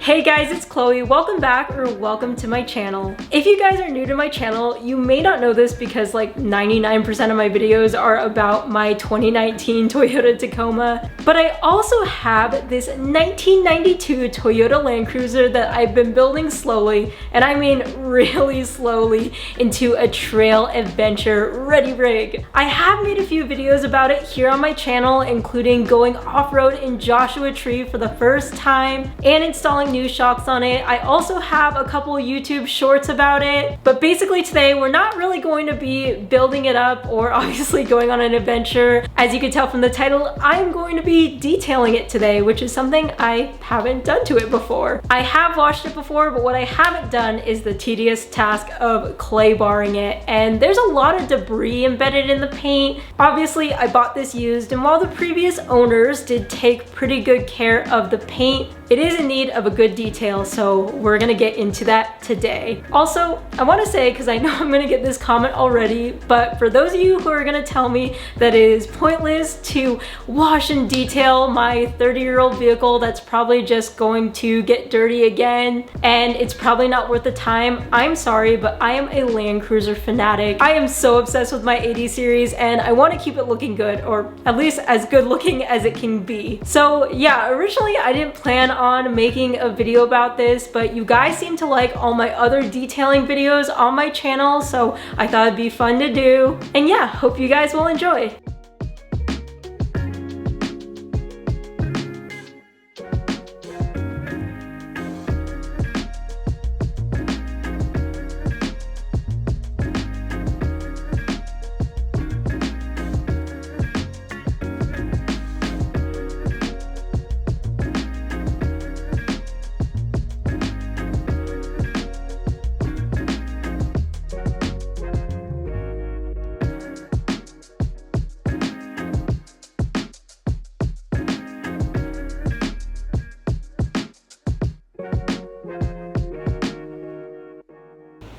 Hey guys, it's Chloe. Welcome back or welcome to my channel. If you guys are new to my channel, you may not know this because like 99% of my videos are about my 2019 Toyota Tacoma, but I also have this 1992 Toyota Land Cruiser that I've been building slowly, and I mean really slowly, into a trail adventure ready rig. I have made a few videos about it here on my channel, including going off-road in Joshua Tree for the first time and installing new shocks on it. I also have a couple YouTube shorts about it, but basically today we're not really going to be building it up or obviously going on an adventure. As you can tell from the title, I'm going to be detailing it today, which is something I haven't done to it before. I have washed it before, but what I haven't done is the tedious task of clay barring it, and there's a lot of debris embedded in the paint. Obviously I bought this used, and while the previous owners did take pretty good care of the paint, it is in need of a good detail, so we're gonna get into that today. Also, I want to say, because I know I'm gonna get this comment already, but for those of you who are gonna tell me that it is pointless to wash and detail my 30-year-old vehicle that's probably just going to get dirty again, and it's probably not worth the time, I'm sorry, but I am a Land Cruiser fanatic. I am so obsessed with my 80 series, and I want to keep it looking good, or at least as good looking as it can be. So yeah, originally I didn't plan on making a video about this, but you guys seem to like all my other detailing videos on my channel, so I thought it'd be fun to do. And yeah, hope you guys will enjoy.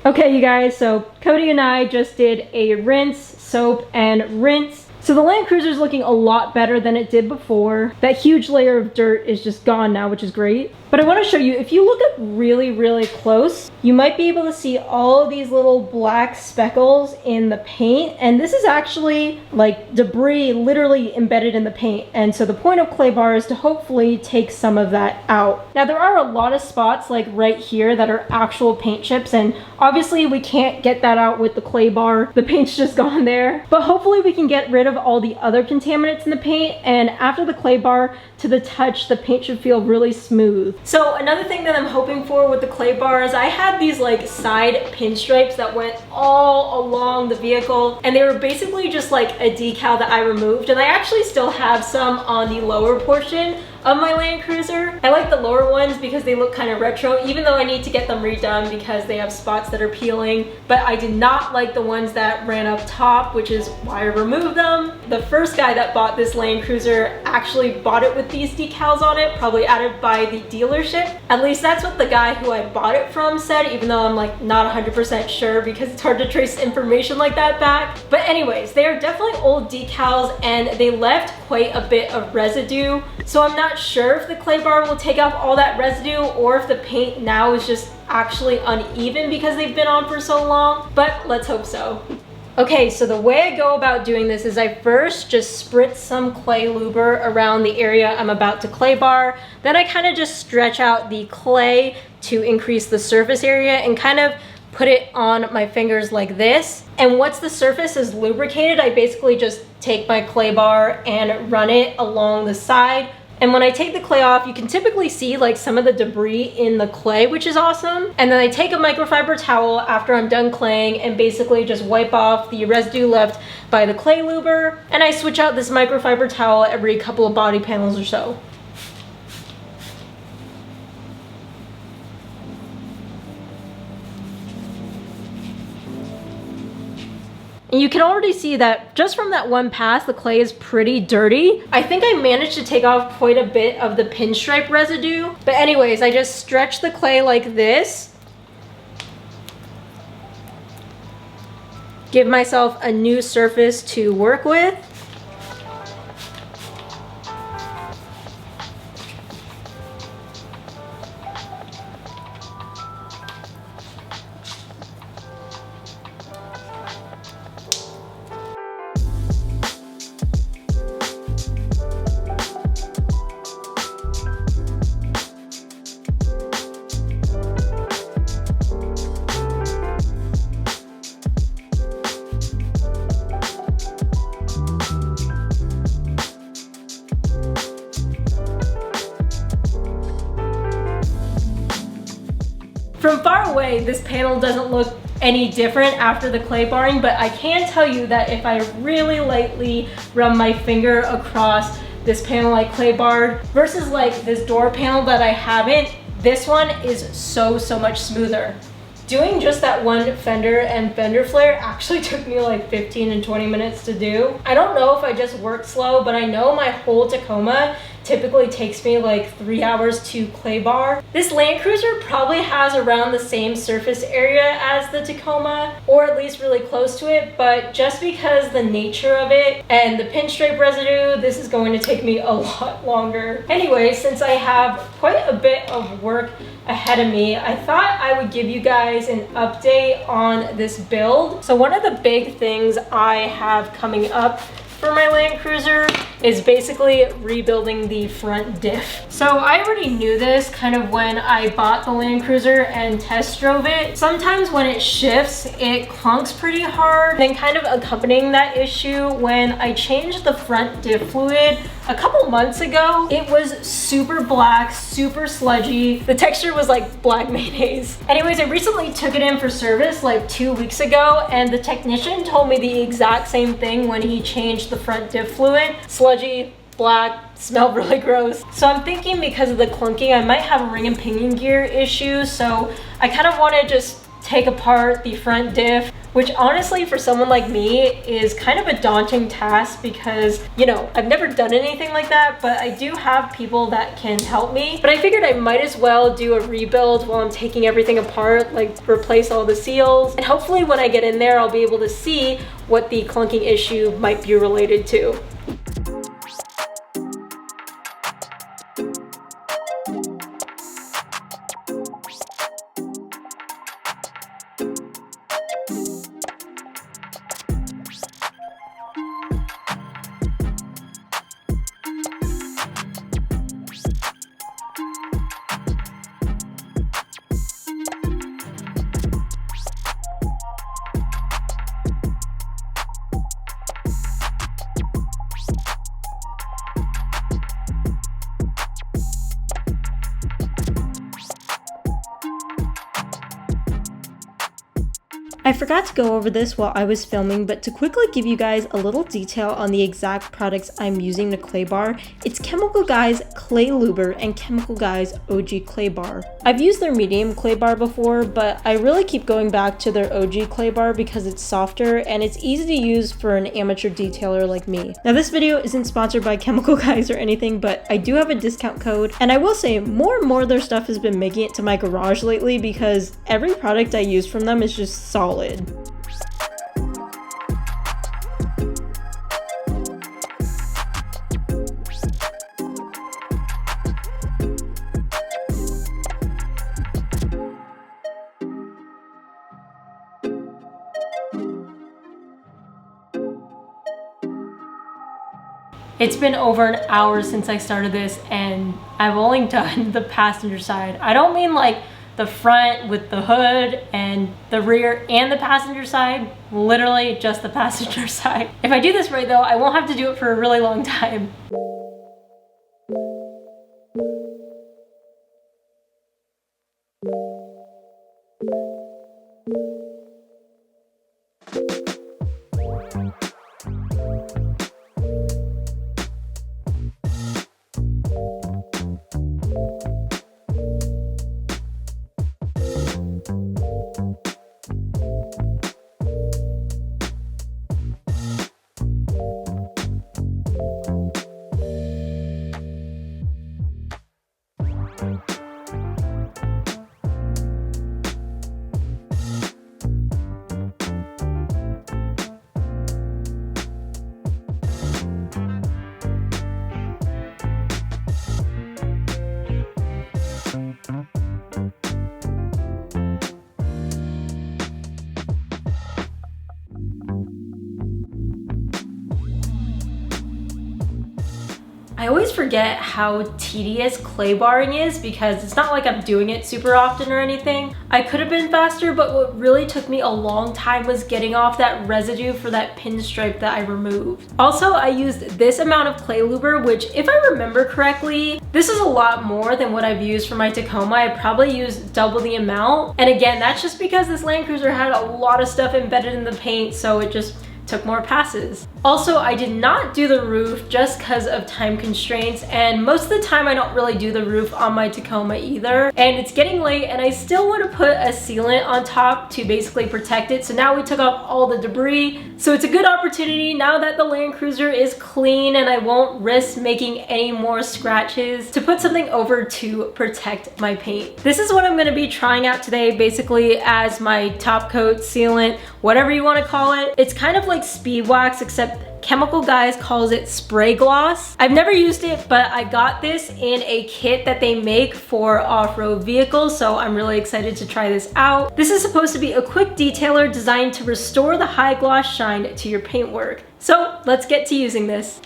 Okay, you guys, so Cody and I just did a rinse, soap, and rinse. So the Land Cruiser is looking a lot better than it did before. That huge layer of dirt is just gone now, which is great. But I want to show you, if you look up really, really close, you might be able to see all of these little black speckles in the paint. And this is actually like debris literally embedded in the paint. And so the point of clay bar is to hopefully take some of that out. Now there are a lot of spots like right here that are actual paint chips, and obviously we can't get that out with the clay bar. The paint's just gone there. But hopefully we can get rid of all the other contaminants in the paint, and after the clay bar, to the touch, the paint should feel really smooth. So another thing that I'm hoping for with the clay bar is I had these like side pinstripes that went all along the vehicle, and they were basically just like a decal that I removed, and I actually still have some on the lower portion of my Land Cruiser. I like the lower ones because they look kind of retro, even though I need to get them redone because they have spots that are peeling. But I did not like the ones that ran up top, which is why I removed them. The first guy that bought this Land Cruiser actually bought it with these decals on it, probably added by the dealership. At least that's what the guy who I bought it from said, even though I'm like not 100% sure because it's hard to trace information like that back. But anyways, they are definitely old decals, and they left quite a bit of residue. So I'm not sure if the clay bar will take off all that residue or if the paint now is just actually uneven because they've been on for so long, but let's hope so. Okay, so the way I go about doing this is I first just spritz some clay luber around the area I'm about to clay bar. Then I kind of just stretch out the clay to increase the surface area and kind of put it on my fingers like this. And once the surface is lubricated, I basically just take my clay bar and run it along the side. And when I take the clay off, you can typically see like some of the debris in the clay, which is awesome. And then I take a microfiber towel after I'm done claying and basically just wipe off the residue left by the clay luber. And I switch out this microfiber towel every couple of body panels or so. And you can already see that just from that one pass, the clay is pretty dirty. I think I managed to take off quite a bit of the pinstripe residue. But anyways, I just stretch the clay like this. Give myself a new surface to work with. From far away, this panel doesn't look any different after the clay barring, but I can tell you that if I really lightly run my finger across this panel I clay barred versus like this door panel that I haven't, this one is so much smoother. Doing just that one fender and fender flare actually took me like 15 and 20 minutes to do. I don't know if I just worked slow, but I know my whole Tacoma typically takes me like 3 hours to clay bar. This Land Cruiser probably has around the same surface area as the Tacoma, or at least really close to it, but just because the nature of it and the pinstripe residue, this is going to take me a lot longer. Anyway, since I have quite a bit of work ahead of me, I thought I would give you guys an update on this build. So one of the big things I have coming up for my Land Cruiser is basically rebuilding the front diff. So I already knew this kind of when I bought the Land Cruiser and test drove it. Sometimes when it shifts, it clunks pretty hard. Then kind of accompanying that issue, when I changed the front diff fluid a couple months ago, it was super black, super sludgy. The texture was like black mayonnaise. Anyways, I recently took it in for service like 2 weeks ago, and the technician told me the exact same thing when he changed the front diff fluid. Sludgy, black, smelled really gross. So I'm thinking because of the clunking, I might have a ring and pinion gear issue. So I kind of want to just take apart the front diff, which honestly for someone like me is kind of a daunting task because, you know, I've never done anything like that, but I do have people that can help me. But I figured I might as well do a rebuild while I'm taking everything apart, like replace all the seals. And hopefully when I get in there, I'll be able to see what the clunking issue might be related to. I forgot to go over this while I was filming, but to quickly give you guys a little detail on the exact products I'm using to clay bar, it's Chemical Guys Clay Luber and Chemical Guys OG Clay Bar. I've used their medium clay bar before, but I really keep going back to their OG clay bar because it's softer and it's easy to use for an amateur detailer like me. Now this video isn't sponsored by Chemical Guys or anything, but I do have a discount code, and I will say more and more of their stuff has been making it to my garage lately because every product I use from them is just solid. It's been over an hour since I started this, and I've only done the passenger side. I don't mean like the front with the hood and the rear and the passenger side, literally just the passenger side. If I do this right though, I won't have to do it for a really long time. I always forget how tedious clay barring is because it's not like I'm doing it super often or anything. I could have been faster, but what really took me a long time was getting off that residue for that pinstripe that I removed. Also, I used this amount of clay luber, which if I remember correctly, this is a lot more than what I've used for my Tacoma. I probably used double the amount. And again, that's just because this Land Cruiser had a lot of stuff embedded in the paint, so it just took more passes. Also, I did not do the roof just because of time constraints, and most of the time I don't really do the roof on my Tacoma either. And it's getting late and I still want to put a sealant on top to basically protect it. So now we took off all the debris. So it's a good opportunity now that the Land Cruiser is clean and I won't risk making any more scratches to put something over to protect my paint. This is what I'm going to be trying out today, basically as my top coat, sealant, whatever you want to call it. It's kind of like speed wax, except Chemical Guys calls it spray gloss. I've never used it, but I got this in a kit that they make for off-road vehicles, so I'm really excited to try this out. This is supposed to be a quick detailer designed to restore the high gloss shine to your paintwork. So let's get to using this.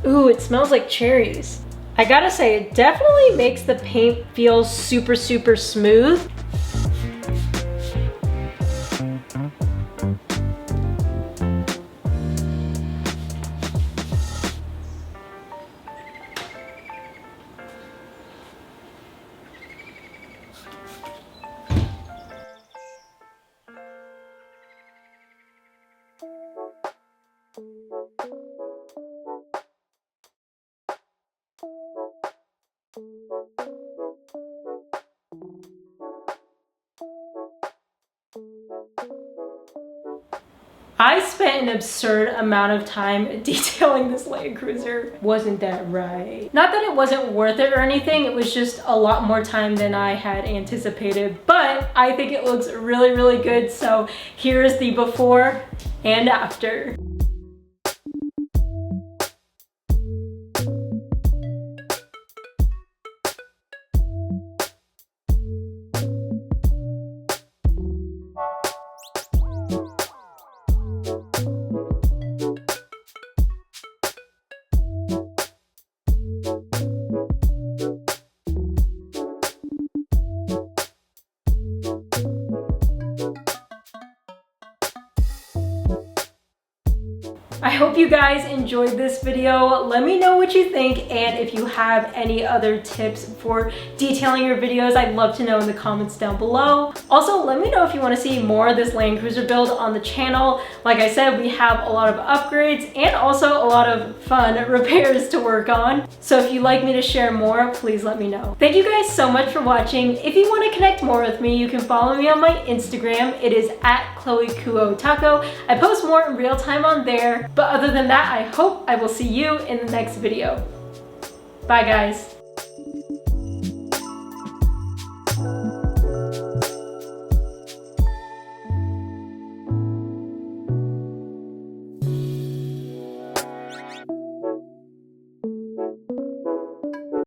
Ooh, it smells like cherries. I gotta say, it definitely makes the paint feel super, super smooth. I spent an absurd amount of time detailing this Land Cruiser. Wasn't that right? Not that it wasn't worth it or anything, it was just a lot more time than I had anticipated, but I think it looks really, really good. So here's the before and after. I hope you guys enjoyed this video. Let me know what you think, and if you have any other tips for detailing your videos, I'd love to know in the comments down below. Also, let me know if you want to see more of this Land Cruiser build on the channel. Like I said, we have a lot of upgrades and also a lot of fun repairs to work on. So if you'd like me to share more, please let me know. Thank you guys so much for watching. If you want to connect more with me, you can follow me on my Instagram. It is at ChloeKuoTaco. I post more in real time on there. But other than that, I hope I will see you in the next video. Bye guys.